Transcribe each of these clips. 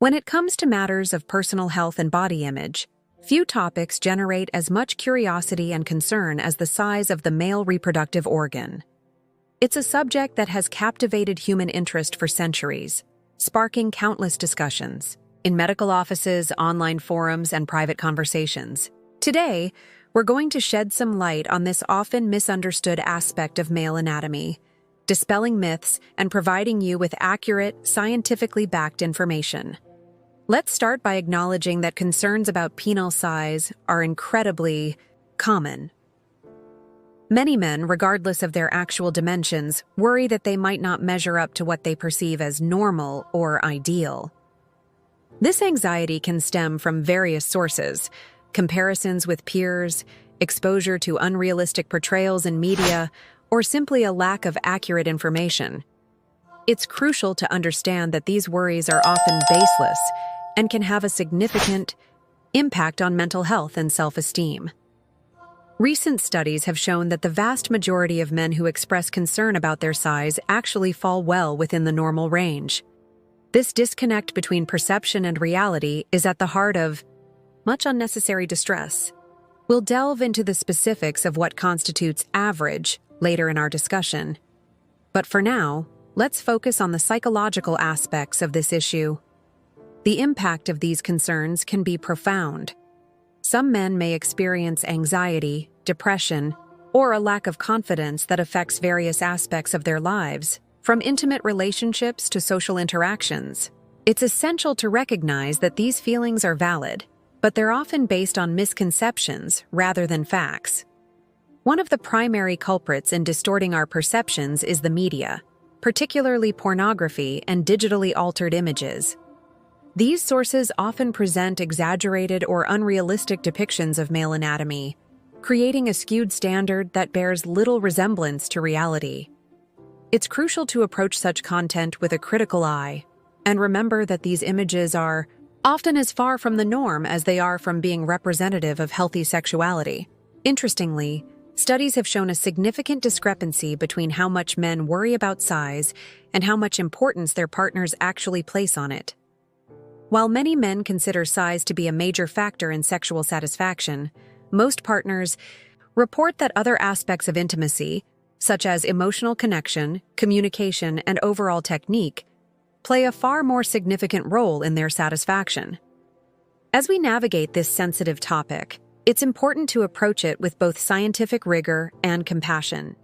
When it comes to matters of personal health and body image, few topics generate as much curiosity and concern as the size of the male reproductive organ. It's a subject that has captivated human interest for centuries, sparking countless discussions in medical offices, online forums, and private conversations. Today, we're going to shed some light on this often misunderstood aspect of male anatomy, dispelling myths and providing you with accurate, scientifically backed information. Let's start by acknowledging that concerns about penile size are incredibly common. Many men, regardless of their actual dimensions, worry that they might not measure up to what they perceive as normal or ideal. This anxiety can stem from various sources: comparisons with peers, exposure to unrealistic portrayals in media, or simply a lack of accurate information. It's crucial to understand that these worries are often baseless and can have a significant impact on mental health and self-esteem. Recent studies have shown that the vast majority of men who express concern about their size actually fall well within the normal range. This disconnect between perception and reality is at the heart of much unnecessary distress. We'll delve into the specifics of what constitutes average later in our discussion. But for now, let's focus on the psychological aspects of this issue. The impact of these concerns can be profound. Some men may experience anxiety, depression, or a lack of confidence that affects various aspects of their lives, from intimate relationships to social interactions. It's essential to recognize that these feelings are valid, but they're often based on misconceptions rather than facts. One of the primary culprits in distorting our perceptions is the media, particularly pornography and digitally altered images. These sources often present exaggerated or unrealistic depictions of male anatomy, creating a skewed standard that bears little resemblance to reality. It's crucial to approach such content with a critical eye, and remember that these images are often as far from the norm as they are from being representative of healthy sexuality. Interestingly, studies have shown a significant discrepancy between how much men worry about size and how much importance their partners actually place on it. While many men consider size to be a major factor in sexual satisfaction, most partners report that other aspects of intimacy, such as emotional connection, communication, and overall technique, play a far more significant role in their satisfaction. As we navigate this sensitive topic, it's important to approach it with both scientific rigor and compassion.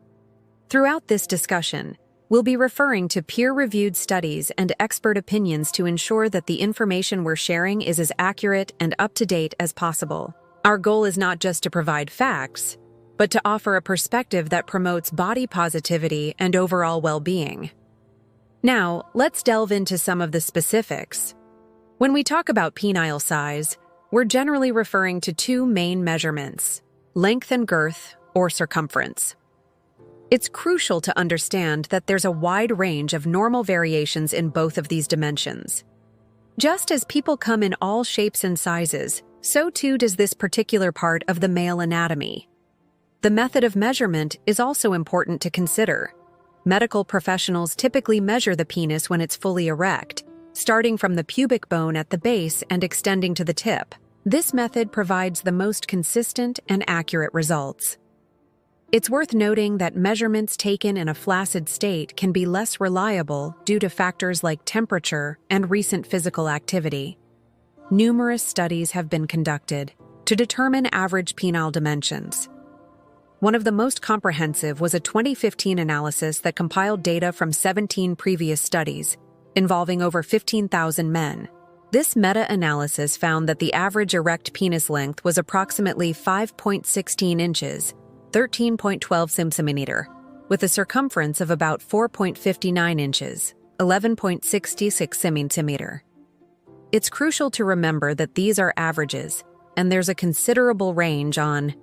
Throughout this discussion, we'll be referring to peer-reviewed studies and expert opinions to ensure that the information we're sharing is as accurate and up-to-date as possible. Our goal is not just to provide facts, but to offer a perspective that promotes body positivity and overall well-being. Now, let's delve into some of the specifics. When we talk about penile size, we're generally referring to two main measurements: length and girth, or circumference. It's crucial to understand that there's a wide range of normal variations in both of these dimensions. Just as people come in all shapes and sizes, so too does this particular part of the male anatomy. The method of measurement is also important to consider. Medical professionals typically measure the penis when it's fully erect, starting from the pubic bone at the base and extending to the tip. This method provides the most consistent and accurate results. It's worth noting that measurements taken in a flaccid state can be less reliable due to factors like temperature and recent physical activity. Numerous studies have been conducted to determine average penile dimensions. One of the most comprehensive was a 2015 analysis that compiled data from 17 previous studies, involving over 15,000 men. This meta-analysis found that the average erect penis length was approximately 5.16 inches, 13.12 centimeter, with a circumference of about 4.59 inches, 11.66 centimeter. It's crucial to remember that these are averages, and there's a considerable range on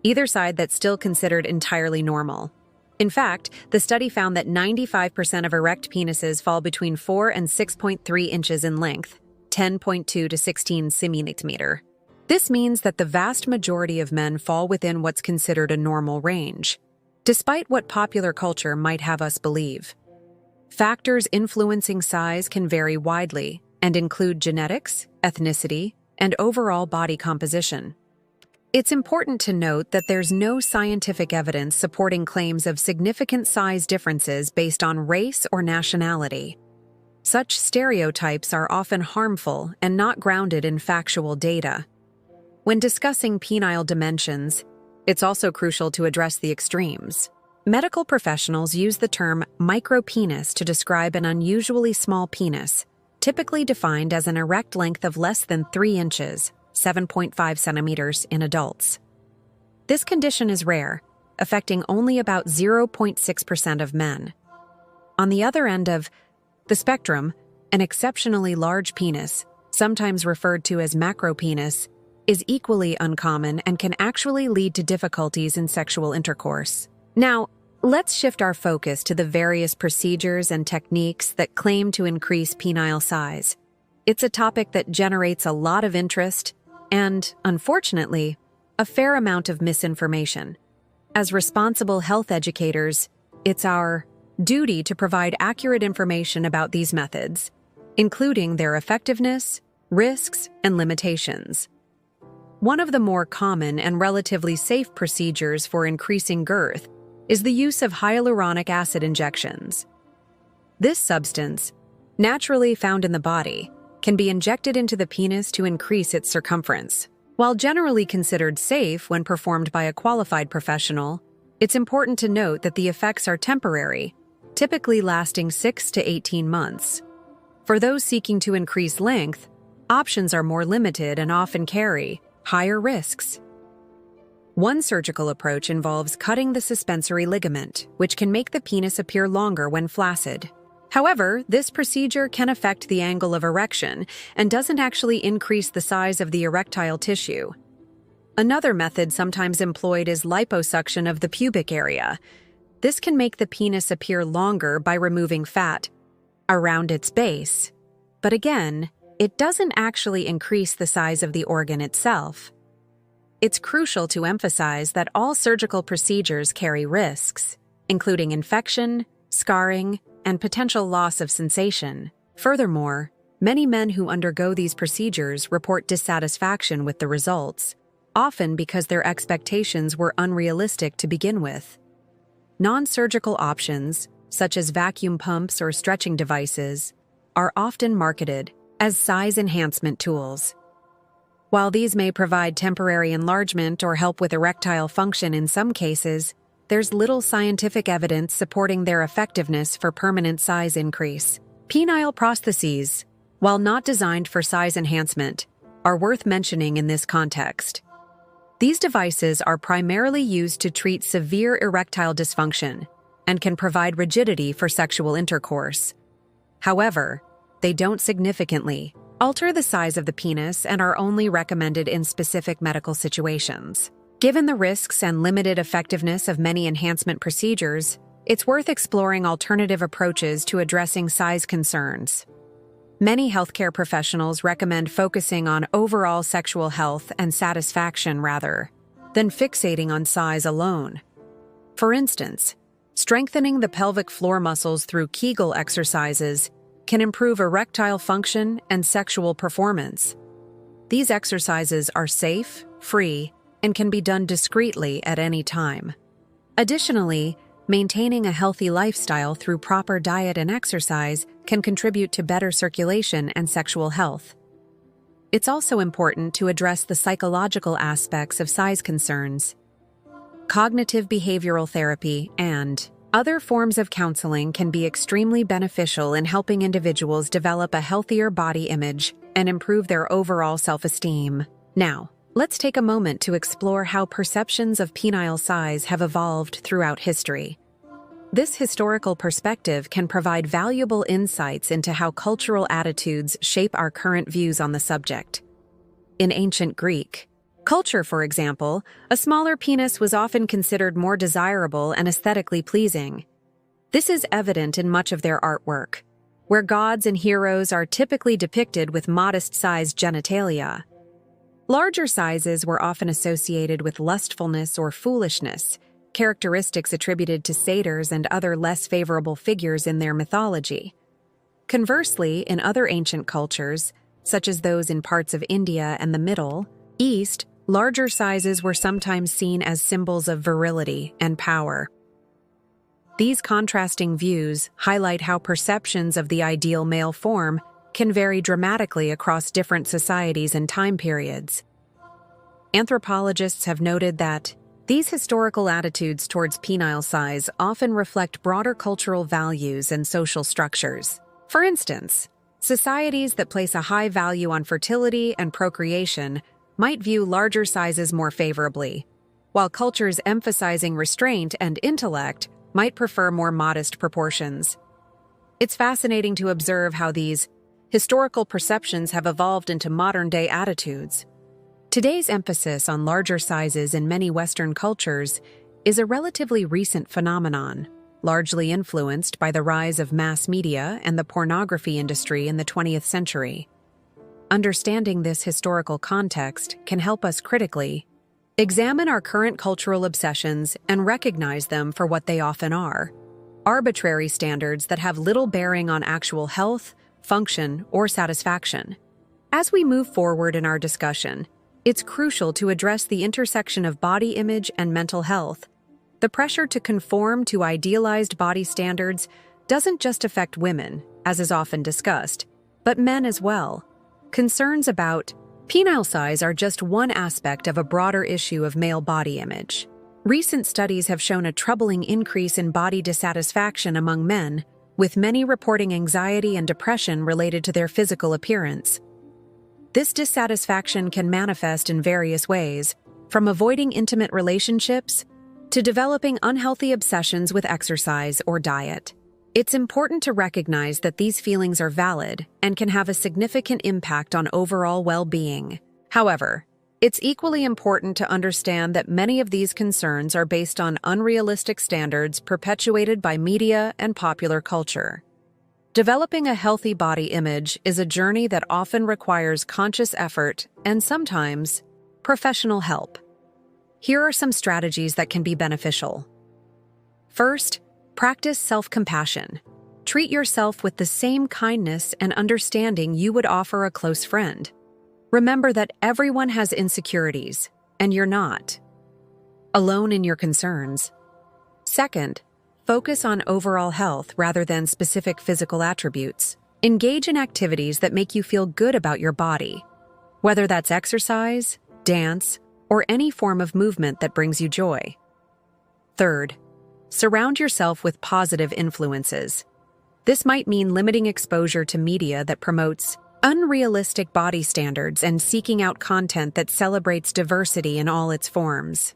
either side that's still considered entirely normal. In fact, the study found that 95% of erect penises fall between 4 and 6.3 inches in length, 10.2 to 16 centimeter. This means that the vast majority of men fall within what's considered a normal range, despite what popular culture might have us believe. Factors influencing size can vary widely, and include genetics, ethnicity, and overall body composition. It's important to note that there's no scientific evidence supporting claims of significant size differences based on race or nationality. Such stereotypes are often harmful and not grounded in factual data. When discussing penile dimensions, it's also crucial to address the extremes. Medical professionals use the term micropenis to describe an unusually small penis, typically defined as an erect length of less than 3 inches, 7.5 centimeters in adults. This condition is rare, affecting only about 0.6% of men. On the other end of the spectrum, an exceptionally large penis, sometimes referred to as macropenis, is equally uncommon and can actually lead to difficulties in sexual intercourse. Now, let's shift our focus to the various procedures and techniques that claim to increase penile size. It's a topic that generates a lot of interest and, unfortunately, a fair amount of misinformation. As responsible health educators, it's our duty to provide accurate information about these methods, including their effectiveness, risks, and limitations. One of the more common and relatively safe procedures for increasing girth is the use of hyaluronic acid injections. This substance, naturally found in the body, can be injected into the penis to increase its circumference. While generally considered safe when performed by a qualified professional, it's important to note that the effects are temporary, typically lasting 6 to 18 months. For those seeking to increase length, options are more limited and often carry higher risks. One surgical approach involves cutting the suspensory ligament, which can make the penis appear longer when flaccid. However, this procedure can affect the angle of erection and doesn't actually increase the size of the erectile tissue. Another method sometimes employed is liposuction of the pubic area. This can make the penis appear longer by removing fat around its base. But again, it doesn't actually increase the size of the organ itself. It's crucial to emphasize that all surgical procedures carry risks, including infection, scarring, and potential loss of sensation. Furthermore, many men who undergo these procedures report dissatisfaction with the results, often because their expectations were unrealistic to begin with. Non-surgical options, such as vacuum pumps or stretching devices, are often marketed as size enhancement tools. While these may provide temporary enlargement or help with erectile function in some cases, there's little scientific evidence supporting their effectiveness for permanent size increase. Penile prostheses, while not designed for size enhancement, are worth mentioning in this context. These devices are primarily used to treat severe erectile dysfunction and can provide rigidity for sexual intercourse. However, they don't significantly alter the size of the penis and are only recommended in specific medical situations. Given the risks and limited effectiveness of many enhancement procedures, it's worth exploring alternative approaches to addressing size concerns. Many healthcare professionals recommend focusing on overall sexual health and satisfaction rather than fixating on size alone. For instance, strengthening the pelvic floor muscles through Kegel exercises can improve erectile function and sexual performance. These exercises are safe, free, and can be done discreetly at any time. Additionally, maintaining a healthy lifestyle through proper diet and exercise can contribute to better circulation and sexual health. It's also important to address the psychological aspects of size concerns. Cognitive behavioral therapy and other forms of counseling can be extremely beneficial in helping individuals develop a healthier body image and improve their overall self-esteem. Now, let's take a moment to explore how perceptions of penile size have evolved throughout history. This historical perspective can provide valuable insights into how cultural attitudes shape our current views on the subject. In ancient Greek culture, for example, a smaller penis was often considered more desirable and aesthetically pleasing. This is evident in much of their artwork, where gods and heroes are typically depicted with modest-sized genitalia. Larger sizes were often associated with lustfulness or foolishness, characteristics attributed to satyrs and other less favorable figures in their mythology. Conversely, in other ancient cultures, such as those in parts of India and the Middle East, larger sizes were sometimes seen as symbols of virility and power. These contrasting views highlight how perceptions of the ideal male form can vary dramatically across different societies and time periods. Anthropologists have noted that these historical attitudes towards penile size often reflect broader cultural values and social structures. For instance, societies that place a high value on fertility and procreation might view larger sizes more favorably, while cultures emphasizing restraint and intellect might prefer more modest proportions. It's fascinating to observe how these historical perceptions have evolved into modern-day attitudes. Today's emphasis on larger sizes in many Western cultures is a relatively recent phenomenon, largely influenced by the rise of mass media and the pornography industry in the 20th century. Understanding this historical context can help us critically examine our current cultural obsessions and recognize them for what they often are: arbitrary standards that have little bearing on actual health, function, or satisfaction. As we move forward in our discussion, it's crucial to address the intersection of body image and mental health. The pressure to conform to idealized body standards doesn't just affect women, as is often discussed, but men as well. Concerns about penile size are just one aspect of a broader issue of male body image. Recent studies have shown a troubling increase in body dissatisfaction among men, with many reporting anxiety and depression related to their physical appearance. This dissatisfaction can manifest in various ways, from avoiding intimate relationships to developing unhealthy obsessions with exercise or diet. It's important to recognize that these feelings are valid and can have a significant impact on overall well-being. However, it's equally important to understand that many of these concerns are based on unrealistic standards perpetuated by media and popular culture. Developing a healthy body image is a journey that often requires conscious effort and sometimes professional help. Here are some strategies that can be beneficial. First, practice self-compassion. Treat yourself with the same kindness and understanding you would offer a close friend. Remember that everyone has insecurities, and you're not alone in your concerns. Second, focus on overall health rather than specific physical attributes. Engage in activities that make you feel good about your body, whether that's exercise, dance, or any form of movement that brings you joy. Third, surround yourself with positive influences. This might mean limiting exposure to media that promotes unrealistic body standards and seeking out content that celebrates diversity in all its forms.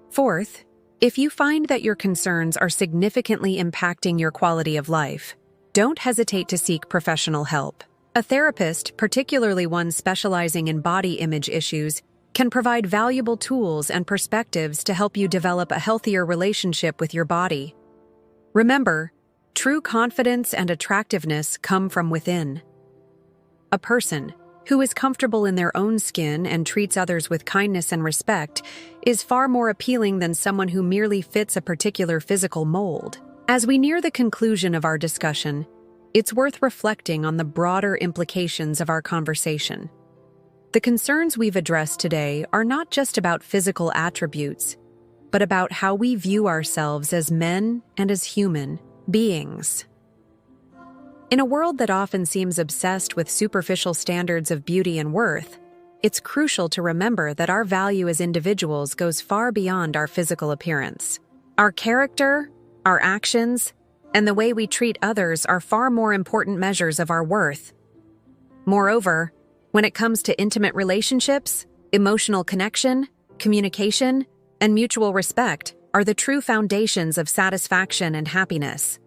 Fourth, if you find that your concerns are significantly impacting your quality of life, don't hesitate to seek professional help. A therapist, particularly one specializing in body image issues, can provide valuable tools and perspectives to help you develop a healthier relationship with your body. Remember, true confidence and attractiveness come from within. A person who is comfortable in their own skin and treats others with kindness and respect is far more appealing than someone who merely fits a particular physical mold. As we near the conclusion of our discussion, it's worth reflecting on the broader implications of our conversation. The concerns we've addressed today are not just about physical attributes, but about how we view ourselves as men and as human beings. In a world that often seems obsessed with superficial standards of beauty and worth, it's crucial to remember that our value as individuals goes far beyond our physical appearance. Our character, our actions, and the way we treat others are far more important measures of our worth. Moreover, when it comes to intimate relationships, emotional connection, communication, and mutual respect are the true foundations of satisfaction and happiness.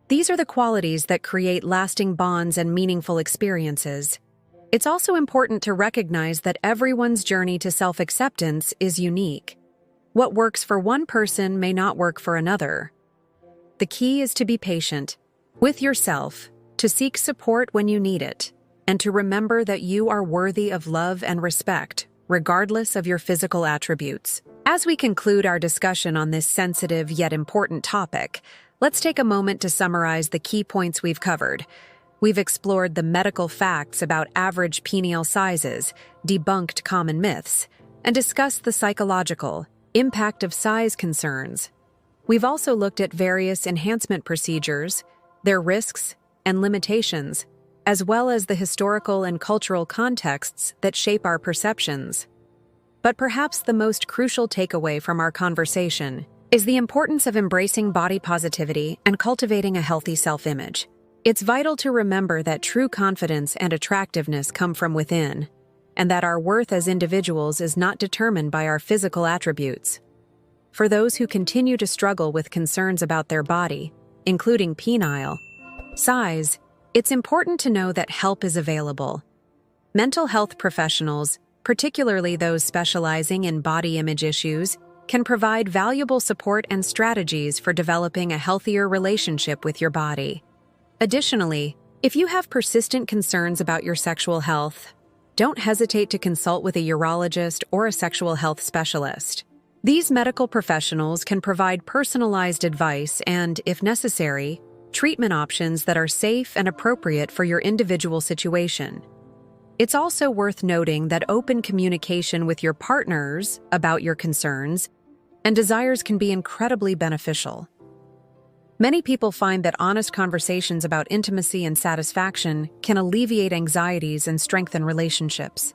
These are the qualities that create lasting bonds and meaningful experiences. It's also important to recognize that everyone's journey to self-acceptance is unique. What works for one person may not work for another. The key is to be patient with yourself, to seek support when you need it, and to remember that you are worthy of love and respect, regardless of your physical attributes. As we conclude our discussion on this sensitive yet important topic, let's take a moment to summarize the key points we've covered. We've explored the medical facts about average penile sizes, debunked common myths, and discussed the psychological impact of size concerns. We've also looked at various enhancement procedures, their risks and limitations, as well as the historical and cultural contexts that shape our perceptions. But perhaps the most crucial takeaway from our conversation is the importance of embracing body positivity and cultivating a healthy self-image. It's vital to remember that true confidence and attractiveness come from within, and that our worth as individuals is not determined by our physical attributes. For those who continue to struggle with concerns about their body, including penile size, it's important to know that help is available. Mental health professionals, particularly those specializing in body image issues, can provide valuable support and strategies for developing a healthier relationship with your body. Additionally, if you have persistent concerns about your sexual health, don't hesitate to consult with a urologist or a sexual health specialist. These medical professionals can provide personalized advice and, if necessary, treatment options that are safe and appropriate for your individual situation. It's also worth noting that open communication with your partners about your concerns and desires can be incredibly beneficial. Many people find that honest conversations about intimacy and satisfaction can alleviate anxieties and strengthen relationships.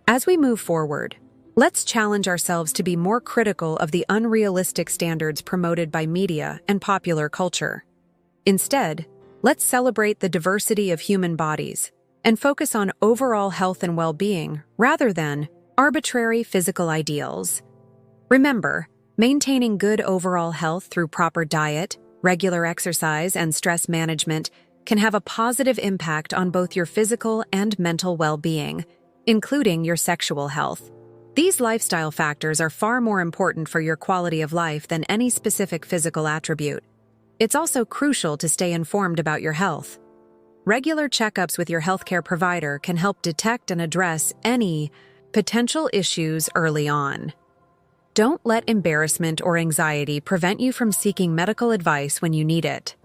As we move forward, let's challenge ourselves to be more critical of the unrealistic standards promoted by media and popular culture. Instead, let's celebrate the diversity of human bodies and focus on overall health and well-being rather than arbitrary physical ideals. Remember, maintaining good overall health through proper diet, regular exercise, and stress management can have a positive impact on both your physical and mental well-being, including your sexual health. These lifestyle factors are far more important for your quality of life than any specific physical attribute. It's also crucial to stay informed about your health. Regular checkups with your healthcare provider can help detect and address any potential issues early on. Don't let embarrassment or anxiety prevent you from seeking medical advice when you need it.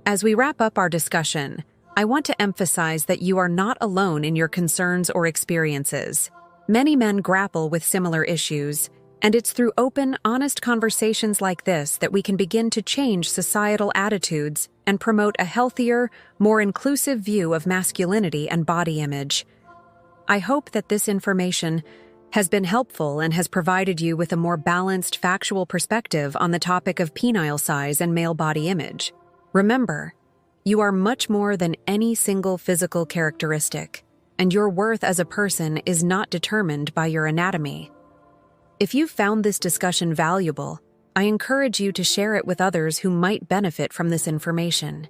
As we wrap up our discussion, I want to emphasize that you are not alone in your concerns or experiences. Many men grapple with similar issues, and it's through open, honest conversations like this that we can begin to change societal attitudes and promote a healthier, more inclusive view of masculinity and body image. I hope that this information has been helpful and has provided you with a more balanced, factual perspective on the topic of penile size and male body image. Remember, you are much more than any single physical characteristic, and your worth as a person is not determined by your anatomy. If you found this discussion valuable, I encourage you to share it with others who might benefit from this information.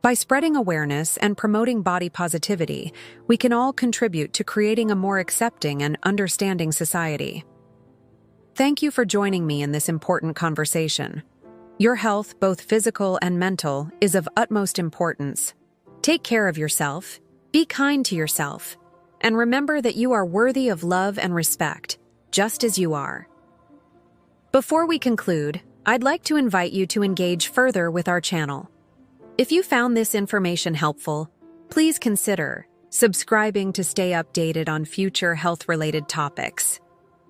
By spreading awareness and promoting body positivity, we can all contribute to creating a more accepting and understanding society. Thank you for joining me in this important conversation. Your health, both physical and mental, is of utmost importance. Take care of yourself, be kind to yourself, and remember that you are worthy of love and respect, just as you are. Before we conclude, I'd like to invite you to engage further with our channel. If you found this information helpful, please consider subscribing to stay updated on future health-related topics.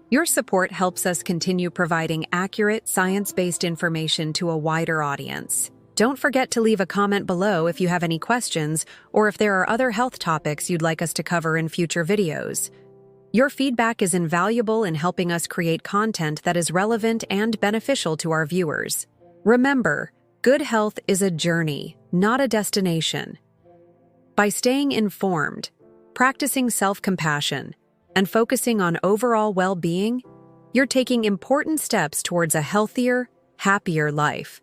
Your support helps us continue providing accurate, science-based information to a wider audience. Don't forget to leave a comment below if you have any questions or if there are other health topics you'd like us to cover in future videos. Your feedback is invaluable in helping us create content that is relevant and beneficial to our viewers. Remember, good health is a journey, not a destination. By staying informed, practicing self-compassion, and focusing on overall well-being, you're taking important steps towards a healthier, happier life.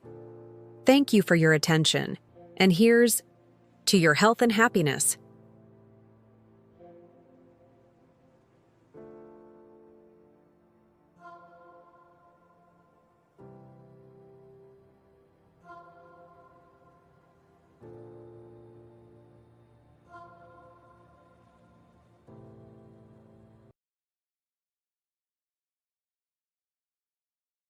Thank you for your attention, and here's to your health and happiness.